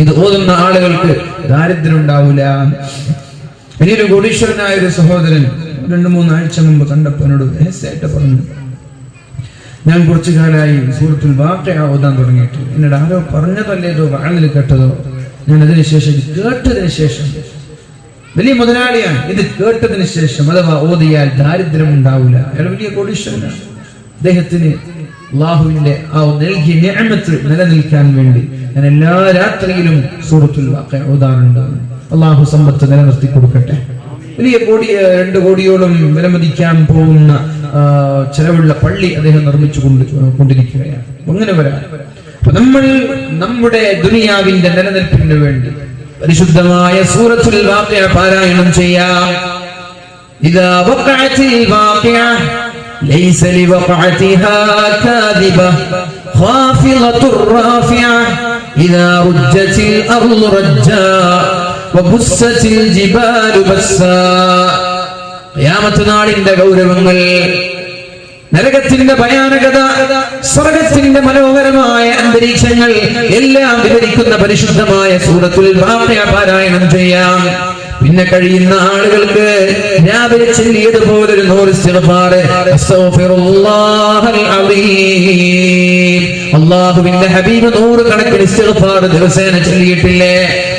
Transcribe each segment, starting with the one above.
ഇത് ഓതുന്ന ആളുകൾക്ക് ദാരിദ്ര്യം ഉണ്ടാവില്ല. ഇനിയൊരു കോടീശ്വരനായ ഒരു സഹോദരൻ 2-3 ആഴ്ച മുമ്പ് കണ്ടപ്പോൾ എന്നോട് രഹസ്യമായിട്ട് പറഞ്ഞു, ഞാൻ കുറച്ചു കാലമായി സൂറത്തുൽ വാഖിഅ ഓതാൻ തുടങ്ങിയിട്ട്. എന്നോട് ആരോ പറഞ്ഞതല്ലേതോ വാളിൽ കേട്ടതോ. ഞാൻ അതിനുശേഷം കേട്ടതിന് ശേഷം, വലിയ മുതലാളിയാണ്, ഇത് കേട്ടതിന് ശേഷം അഥവാ ഓതിയാൽ ദാരിദ്ര്യം ഉണ്ടാവില്ല. അയാൾ വലിയ കോടീശ്വരനാണ്. അദ്ദേഹത്തിന് അല്ലാഹുവിന്റെ ആ നൽകിയ നിഅമത്ത് നിലനിൽക്കാൻ വേണ്ടി ഞാൻ എല്ലാ രാത്രിയിലും സൂറത്തുൽ വാഖിഅ ഓതാറുണ്ട്. അല്ലാഹു സമ്പത്ത് നിലനിർത്തി കൊടുക്കട്ടെ. വലിയ 2 കോടിയോളം വിലമതിക്കാൻ പോകുന്ന ചെലവുള്ള പള്ളി അദ്ദേഹം നിർമ്മിച്ചു കൊണ്ടിരിക്കുകയാണ്. അങ്ങനെ വരാൻ നമ്മൾ നമ്മുടെ ദുനിയാവിന്റെ നിലനിൽപ്പിന് വേണ്ടി പരിശുദ്ധമായ സൂറത്തുൽ വാഖിഅ പാരായണം ചെയ്യാം. ഇദാ വഖഅത്തിൽ വാഖിഅ ലൈസ ലിവഖഅതിഹാ കാദിബ ഖാഫിളത്തുർ റാഫിഅ ഇദാ റുജ്ജത്തിൽ അർളു റജ്ജാ വബുസ്സത്തിൽ ജിബാലു ബസ്സാ. ഖിയാമത്ത് നാളിന്റെ ഗൗരവങ്ങൾ, നരകത്തിന്റെ ഭയാനകത, സ്വർഗത്തിന്റെ മനോഹരമായ അന്തരീക്ഷങ്ങൾ എല്ലാം വിവരിക്കുന്ന പരിശുദ്ധമായ സൂറത്തുൽ വാഖിഅ പാരായണം ചെയ്യാം. പിന്നെ കഴിയുന്ന ആളുകൾക്ക് രാവിലെ ചൊല്ലിയതുപോലെ ഒരു 100 ഇസ്തിഗ്ഫാർ, അസ്തഗ്ഫിറുല്ലാഹൽ അലീം. അല്ലാഹുവിന്റെ ഹബീബ് 100 കണക്കിന് ഇസ്തിഗ്ഫാർ ദിവസേന ചൊല്ലിയിട്ടില്ലേ?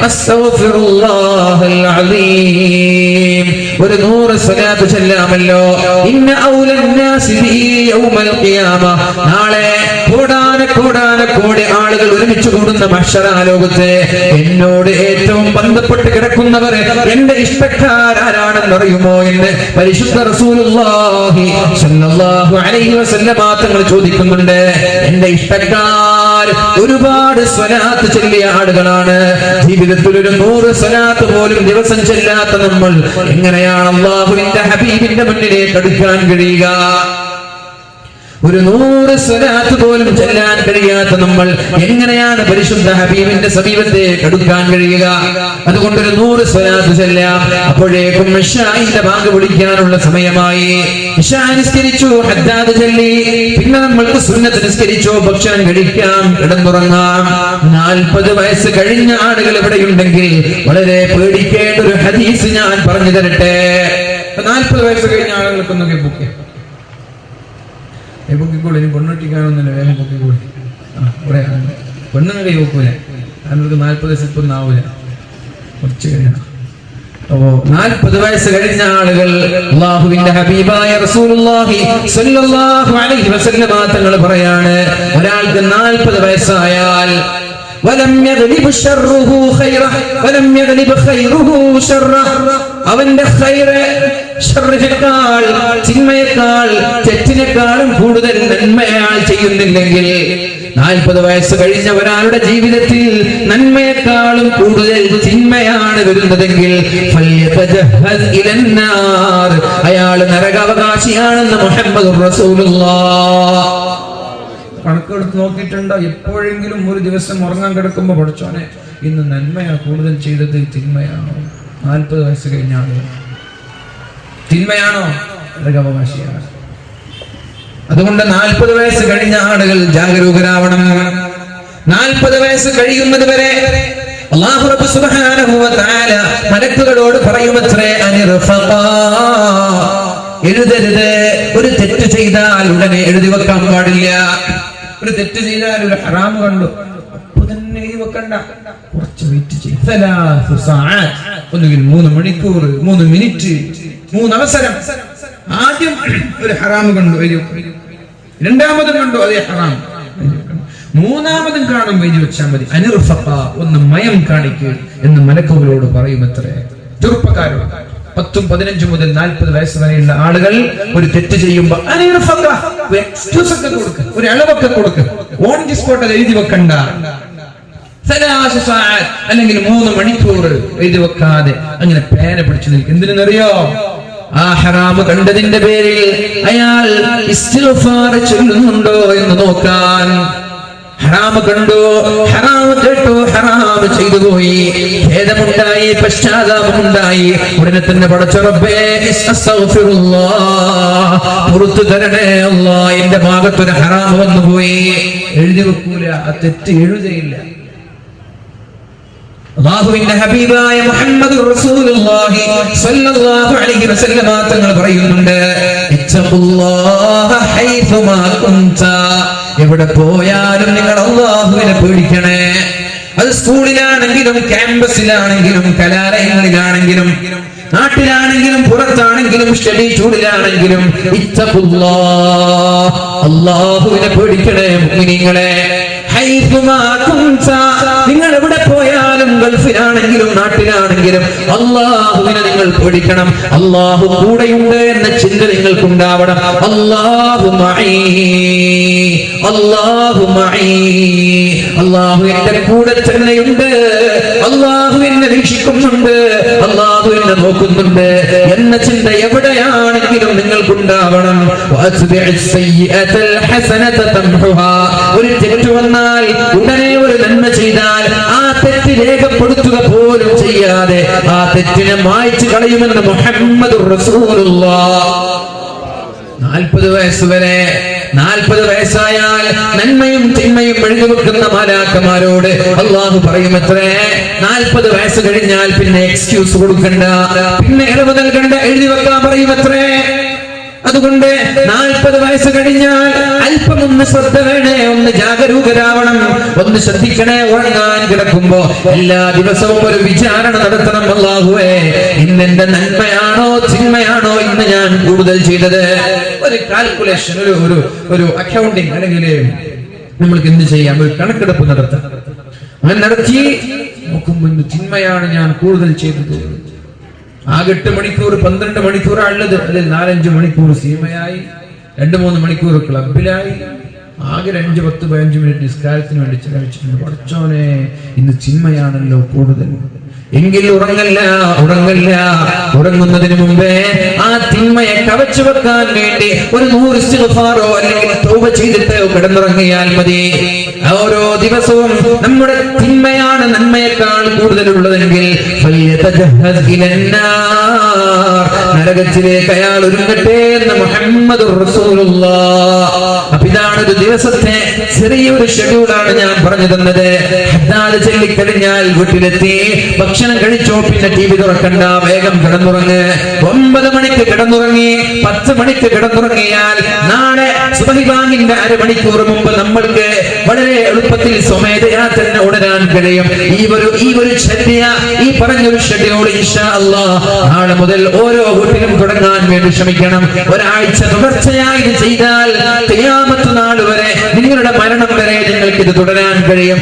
അസ്തഗ്ഫിറുല്ലാഹൽ അലീം. ഒരു 100 സ്വലാത്ത് ചൊല്ലാമല്ലോ. ഇന്ന ഔലൻ നാസി ബി യൗമൽ ഖിയാമ. നാളെ കോടാനകോടി ആളുകൾ ഒരുമിച്ച് കൂടുന്ന മഹ്ശറാ ലോകത്തെ എന്നോട് ഏറ്റവും ബന്ധപ്പെട്ട് കിടക്കുന്നവർ, എന്റെ ഇഷ്ടക്കാരാരാണെന്ന് അറിയുമോ എന്ന് പരിശുദ്ധ റസൂലുള്ളാഹി സ്വല്ലല്ലാഹു അലൈഹി വസല്ലം തങ്ങൾ ചോദിക്കുന്നുണ്ട്. എന്റെ ഇഷ്ടക്കാർ ഒരുപാട് സ്വലാത്ത് ചൊല്ലിയ ആളുകളാണ്. ജീവിതത്തിൽ ഒരു 100 സ്വലാത്ത് പോലും ദിവസം ചൊല്ലാത്ത നമ്മൾ എങ്ങനെയാണ് അല്ലാഹുവിന്റെ ഹബീബിന്റെ മുന്നിലേക്ക് അടുക്കാൻ കഴിയുക? ഒരു 100 സ്വലാത്ത് പോലും ചൊല്ലാൻ കഴിയാത്ത നമ്മൾ എങ്ങനെയാണ് പരിശുദ്ധ ഹബീബിന്റെ സമീപത്തേക്ക് അടുക്കാൻ കഴിയുക? അതുകൊണ്ട് ഒരു 100 സ്വലാത്ത് ചൊല്ലാം. അപ്പോഴേക്കും ഇശാഇന്റെ ബാങ്ക് വിളിക്കാനുള്ള സമയമായി. ഇശാ നിസ്കരിച്ചു, ഹദ്ദാദ് ചൊല്ലി, പിന്നെ നമ്മൾക്ക് സുന്നത്ത് നിസ്കരിച്ചു, ഭക്ഷണം കഴിക്കാം, കിടന്നുറങ്ങാം. 40 വയസ്സ് കഴിഞ്ഞ ആളുകൾ ഇവിടെയുണ്ടെങ്കിൽ വളരെ പേടിക്കേണ്ട ഒരു ഹദീസ് ഞാൻ പറഞ്ഞു തരട്ടെ. 40 വയസ്സ് കഴിഞ്ഞ ആളുകൾക്കൊന്നൊക്കെ പൊക്കെ പൊക്കിക്കൂടി. ഇനി പെണ്ണൊട്ടിക്കാനൊന്നുമില്ല, വേഗം പൊക്കിക്കൂടി. ഇവിടെ പെണ്ണുങ്ങൾ കൈ വെക്കൂല, അതിനൊരു 40 വയസ്സൊന്നും ആവൂല, കുറച്ച് കഴിയണം. അപ്പോ 40 വയസ്സ് കഴിഞ്ഞ ആളുകൾ അല്ലാഹുവിന്റെ ഹബീബായ റസൂലുള്ളാഹി സ്വല്ലല്ലാഹു അലൈഹി വസല്ലം തങ്ങൾ പറയാണ്, ഒരാൾക്ക് 40 വയസ്സായാൽ വലം യഗ്ലിബ് ശർറുഹു ഖൈറഹ വലം യഗ്ലിബ് ഖൈറുഹു ശർറഹ, അവന്റെ ഖൈറ് ശർറിനേക്കാൾ, തിന്മയേക്കാൾ, തെറ്റിനേക്കാളും കൂടുതൽ നന്മ അയാൾ ചെയ്യുന്നില്ലെങ്കിൽ, 40 വയസ്സ് കഴിഞ്ഞ ഒരാളുടെ ജീവിതത്തിൽ നന്മയെക്കാളും കൂടുതൽ തിന്മയാണ് വരുന്നതെങ്കിൽ ഫൽയതജഹദ് ഇലന്നാർ, അയാൾ നരകാവകാശിയാണെന്ന് മുഹമ്മദുർ റസൂലുള്ളാഹ്. കണക്കെടുത്ത് നോക്കിയിട്ടുണ്ടോ? എപ്പോഴെങ്കിലും ഒരു ദിവസം ഉറങ്ങാൻ കിടക്കുമ്പോ പഠിച്ചോനെ ഇന്ന് നന്മയാണ് കൂടുതൽ ചെയ്തത് തിന്മയാണോ? 40 വയസ്സ് കഴിഞ്ഞ ആളുകൾ തിന്മയാണോ? നരകാവകാശിയാണ്. അതുകൊണ്ട് 40 വയസ്സ് കഴിഞ്ഞ ആളുകൾ ജാഗരൂകരാവണം. 40 വയസ്സ് കഴിയുന്നത് വരെ അല്ലാഹു റബ്ബ് സുബ്ഹാനഹു വ തആല മലക്കുകളോട് പറയുമത്രേ, അനിർഫഖാ, എഴുതരുത്. ഒരു തെറ്റ് ചെയ്താൽ ഉടനെ എഴുതി വെക്കാൻ പാടില്ല. ഒരു തെറ്റ് ചെയ്താൽ, ഒരു ഹറാമ് കണ്ടു, അപ്പൊ തന്നെ എഴുതി വെക്കണ്ട, കുറച്ച് വെയിറ്റ് ചെയ്യും. 3 സഅഅത്ത്, ഒന്നുകിൽ 3 മണിക്കൂർ, 3 മിനിറ്റ്, 3 അവസരം. ആദ്യം ഒരു ഹറാമ് കണ്ടു, രണ്ടാമതും കണ്ടു അതേ ഹറാം, മൂന്നാമതും കാണും എഴുതി വെച്ചാൽ മതി. അനിർഫഖ, ഒന്ന് മയം കാണിക്കുക എന്ന് മലക്കുകളോട് പറയുമത്രേ. ചെറുപ്പക്കാരോട് 10, 15 മുതൽ 40 വയസ്സ് വരെയുള്ള ആളുകൾ ഒരു തെറ്റ് ചെയ്യുമ്പോൾ എക്സ്ക്യൂസ് ഒക്കെ കൊടുക്കുക, ഒരു ഇളവൊക്കെ കൊടുക്കുക. ഓൺ ദി സ്പോട്ട് അത് എഴുതി വെക്കണ്ട. അല്ലെങ്കിൽ 3 മണിക്കൂർ എഴുതി വെക്കാതെ അങ്ങനെ പേന പിടിച്ചു നിൽക്കും. എന്തിനെന്നറിയോ? ആ ഹറാമ് കണ്ടതിന്റെ പേരിൽ അയാൾ ഇസ്തിഗ്ഫാർ ചൊല്ലുന്നുണ്ടോ എന്ന് നോക്കാൻ. ഹറാമ് കണ്ടു, ഹറാമ് കേട്ടു, ഹറാമ് ചെയ്തു പോയി, ഖേദമുണ്ടായി, പശ്ചാത്താപമുണ്ടായി. ഉടനെ തന്നെ പടച്ച റബ്ബേ അസ്തഗ്ഫിറുല്ലാഹ്, പുറത്തു തരണേ അല്ലാഹ്, എന്റെ ഭാഗത്തൊരു ഹറാമ് വന്നുപോയി. എഴുതി വെക്കൂല, ആ തെറ്റ് എഴുതയില്ല. അല്ലാഹുവിന്റെ ഹബീബായ മുഹമ്മദുർ റസൂലുള്ളാഹി സ്വല്ലല്ലാഹു അലൈഹി വസല്ലമ തങ്ങൾ പറയുന്നുണ്ട്, ഇത്തഖുല്ലാഹ ഹൈസുമാ കുൻത, എവിടെ പോയാലും നിങ്ങൾ അല്ലാഹുവിനെ പേടിക്കണേ. അത് സ്കൂളിലാണെങ്കിലും ക്യാമ്പസിലാണെങ്കിലും കലാലയങ്ങളിലാണെങ്കിലും നാട്ടിലാണെങ്കിലും പുറത്താണെങ്കിലും സ്റ്റഡി ടൂറിലാണെങ്കിലും ഇത്തഖുല്ലാഹ്, അല്ലാഹുവിനെ പേടിക്കണേ മുഅ്മിനീങ്ങളെ. നിങ്ങൾ എവിടെ പോയാലും ഗൾഫിലാണെങ്കിലും നാട്ടിലാണെങ്കിലും അല്ലാഹുവിനെ നിങ്ങൾ പേടിക്കണം. അല്ലാഹു കൂടെയുണ്ട് എന്ന ചിന്ത നിങ്ങൾക്കുണ്ടാവണം. അല്ലാഹു മഈ, അല്ലാഹു മഈ, അല്ലാഹു എന്റെ കൂടെ തന്നെയുണ്ട്, അല്ലാഹു എന്നെ വീക്ഷിക്കുന്നുണ്ട്, അല്ലാഹു എന്നെ നോക്കുന്നുണ്ട് എന്ന ചിന്ത എവിടെയാണെങ്കിലും നിങ്ങൾക്കുണ്ടാവണം. ഒരു തെറ്റ് വന്നാൽ ഉടനെ ഒരു നന്മ ചെയ്താൽ ആ തെറ്റ് രേഖപ്പെടുത്തുക പോലും ചെയ്യാതെ ആ തെറ്റിനെ മായ്ച്ചു കളയുമെന്ന് മുഹമ്മദുർ റസൂലുള്ളാഹ്. 40 വയസ്സ് വരെ, 40 വയസ്സായാൽ നന്മയും തിന്മയും എഴുതി വെക്കുന്ന മാലാഖമാരോട് അല്ലാഹു പറയുമത്രേ, 40 വയസ്സ് കഴിഞ്ഞാൽ പിന്നെ എക്സ്ക്യൂസ് കൊടുക്കണ്ട, പിന്നെ ഇളവ് നൽകണ്ട, എഴുതി വെക്കാൻ പറയുമത്രേ. അതുകൊണ്ട് 40 വയസ്സ് കഴിഞ്ഞാൽ അല്പം ഒന്ന് ശ്രദ്ധ വേണേ, ഒന്ന് ജാഗരൂകരാവണം, ഒന്ന് ശ്രദ്ധിക്കണേ. ഉറങ്ങാൻ കിടക്കുമ്പോ എല്ലാ ദിവസവും ഒരു വിചാരണ നടത്തണം. അല്ലാഹുവേ, ഇന്നെന്റെ നന്മയാണോ തിന്മയാണോ ഇന്ന് ഞാൻ കൂടുതൽ ചെയ്തത്? ഒരു കാൽക്കുലേഷൻ, ഒരു അക്കൗണ്ടിങ്, അല്ലെങ്കിൽ നമ്മൾക്ക് എന്ത് ചെയ്യാം, ഒരു കണക്കെടുപ്പ് നടത്താം. അങ്ങനെ നടത്തി നോക്കുമ്പോൾ തിന്മയാണ് ഞാൻ കൂടുതൽ ചെയ്തത്. ആകെ 8 മണിക്കൂർ 12 മണിക്കൂറാണുള്ളത്. അതിൽ 4-5 മണിക്കൂർ സിനിമയായി, 2-3 മണിക്കൂർ ക്ലബിലായി, ആകെ 5-10-15 മിനിറ്റ് നിസ്കാരത്തിന് വേണ്ടി ചെലവഴിച്ചിട്ടുണ്ട്. പടച്ചോനെ, ഇന്ന് സിനിമയാണല്ലോ കൂടുതൽ. എങ്കിൽ ഉറങ്ങല്ല. ഉറങ്ങുന്നതിന് മുമ്പേ ആ തിന്മയെ കവച്ചു വെക്കാൻ വേണ്ടി ഒരു 100 ഇസ്തിഗ്ഫാറോ അല്ലെങ്കിൽ തൗബ ചെയ്തിട്ട് കിടന്നുറങ്ങിയാൽ മതി. ഓരോ ദിവസവും നമ്മുടെ തിന്മയാണ് നന്മയേക്കാൾ കൂടുതലുള്ളതെങ്കിൽ നരകത്തിലേക്ക് അയാൾ ഒരുങ്ങട്ടെ എന്ന് മുഹമ്മദുർ റസൂലുള്ളാഹ്. അപ്പൊ ഇതാണ് ഒരു ദിവസത്തെ ചെറിയൊരു ഷെഡ്യൂളാണ് ഞാൻ പറഞ്ഞു തന്നത്. ഹദ്ദാദ് ചൊല്ലിക്കഴിഞ്ഞാൽ വീട്ടിലെത്തി, ഭക്ഷണം കഴിച്ചോ, പിന്നെ TV തുറക്കണ്ട, വേഗം കിടന്നുറങ്ങ്. 9 മണിക്ക് കിടന്നുറങ്ങി, 10 മണിക്ക് കിടന്നുറങ്ങിയാൽ നാളെ സുബഹി ബാങ്കിന്റെ അരമണിക്കൂർ മുമ്പ് നമ്മൾക്ക് വളരെ എളുപ്പത്തിൽ സ്വമേധയാ തന്നെ ഉണരാൻ കഴിയും. ഈ ഒരു ചര്യ, ഈ പറഞ്ഞൊരു ഷെഡ്യൂൾ ഇൻഷാ അല്ലാഹ് നാളെ മുതൽ ഓരോ വീട്ടിലും തുടങ്ങാൻ വേണ്ടി ശ്രമിക്കണം. ഒരാഴ്ച തുടർച്ചയായി ഇത് ചെയ്താൽ ഖിയാമത്ത് നാൾ വരെ, നിങ്ങളുടെ മരണം വരെ നിങ്ങൾക്ക് ഇത് തുടരാൻ കഴിയും.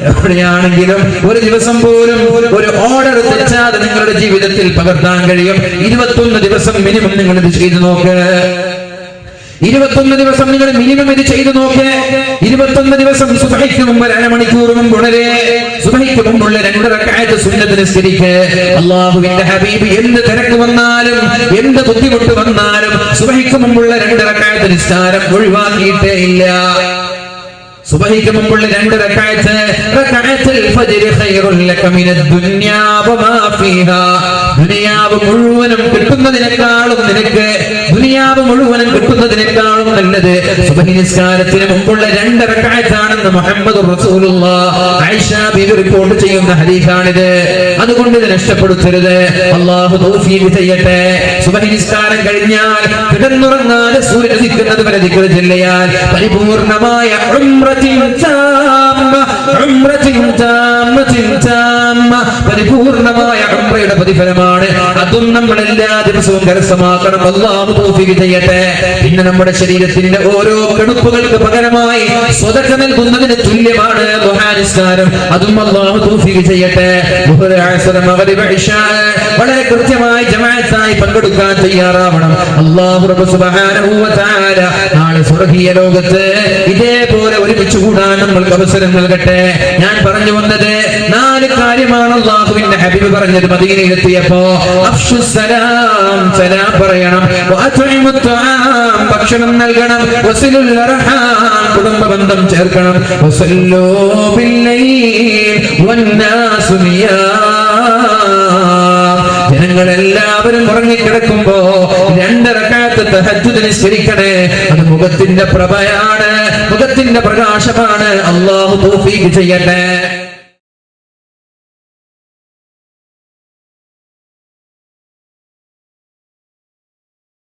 എവിടെയാണെങ്കിലും ഒരു ദിവസം പോലും ഒരു ഓർഡർ തെറ്റാതെ നിങ്ങളുടെ ജീവിതത്തിൽ പകർത്താൻ കഴിയും. 21 ദിവസം മിനിമം നിങ്ങൾ ഇത് ചെയ്തു നോക്ക്. 21 ദിവസം നിങ്ങൾ മിനിമം ഇത് ചെയ്തു നോക്ക്. 21 ദിവസം സുബഹിക്ക് മുമ്പ് 1/2 മണിക്കൂർ മുമ്പ് ഉണരെ, സുബഹിക്ക് മുമ്പുള്ള 2 റക്അത്ത് സുന്നത്ത് നിസ്കരിക്ക്. അല്ലാഹുവിന്റെ ഹബീബ് എന്ത് തിരക്ക് വന്നാലും എന്ത് ബുദ്ധിമുട്ട് വന്നാലും സുബഹിക്ക് മുമ്പുള്ള 2 റക്അത്ത് നിസ്കാരം ഒഴിവാക്കിയിട്ടേ ഇല്ല. സുബഹിക്ക് മുമ്പുള്ള 2 റക്അത്ത്, റക്അത്തുൽ ഫജ്ർ ഖൈറുൽ ലക മിനദ് ദുനിയാ വമാ ഫീഹാ, ദുനിയാവ് മുഴുവനും കിട്ടുന്നതിനേക്കാളും നിനക്ക്, ദുനിയാവ് മുഴുവനും കിട്ടുന്നതിനേക്കാളും നല്ലത് സുബഹി നിസ്കാരത്തിന് മുമ്പുള്ള 2 റക്അത്താണെന്ന് മുഹമ്മദുർ റസൂലുള്ളാഹ് ആയിഷ ബീവി റിപ്പോർട്ട് ചെയ്യുന്ന ഹദീസാണിത്. അതുകൊണ്ട് ഇത് നഷ്ടപ്പെടുത്തരുത്. അല്ലാഹു തൗഫീഖ് ചെയ്യട്ടെ. സുബഹി നിസ്കാരം കഴിഞ്ഞാൽ കിടന്നുറങ്ങാതെ സൂര്യൻ ഉദിക്കുന്നത് വരെ ദിക്ർ ചൊല്ലിയാൽ പരിപൂർണമായ പരിപൂർണമായ ഉംറയുടെ പ്രതിഫലമാണ്. അതും നമ്മൾ എല്ലാ ദിവസവും കരസ്ഥമാക്കണം. അല്ലാഹു തൗഫീഖ് ചെയ്യട്ടെ. പിന്നെ നമ്മുടെ ശരീരത്തിന്റെ ഓരോ കെടുപ്പുകൾക്ക് പകരമായി സ്വതക്ക നൽകുന്നതിന് തുല്യമാണ് ദുആ നിസ്കാരം. അതും അല്ലാഹു തൗഫീഖ് ചെയ്യട്ടെ. ദുഹർ, അസ്ർ, മഗ്രിബ്, ഇശാ വളരെ കൃത്യമായി ജമാഅത്തായി പങ്കെടുക്കാൻ തയ്യാറാവണം. അല്ലാഹു റബ്ബ് സുബ്ഹാനഹു വ തആല നാളെ സ്വർഗ്ഗീയ ലോകത്ത് ഇതേപോലെ ഒരുമിച്ച് കൂടാൻ നമ്മൾക്ക് അവസരം നൽകട്ടെ. ഞാൻ പറഞ്ഞു വന്നത് 4 കാര്യമാണ് അല്ലാഹുവിന്റെ ഹബീബ് പറഞ്ഞത് മദീനയിലെത്തിയപ്പോ അഫ്ശുസ്സലാം, സലാം പറയണം, വഅത്ഇമുത്ത്ആം, ഭക്ഷണം നൽകണം, വസിലുൽ അർഹാം, കുടുംബ ബന്ധം ചേർക്കണം, വസല്ലൂ ബില്ലൈൽ വന്നാസു നിയാം, ജനങ്ങളെല്ലാവരും ഉറങ്ങിക്കിടക്കുമ്പോ 2 റക്അത്ത് തഹജ്ജുദ് നിസ്കരിക്കണേ. അത് മുഖത്തിന്റെ പ്രഭയാണ്, മുഖത്തിന്റെ പ്രകാശമാണ്. അല്ലാഹു തൗഫീഖ് ചെയ്യട്ടെ.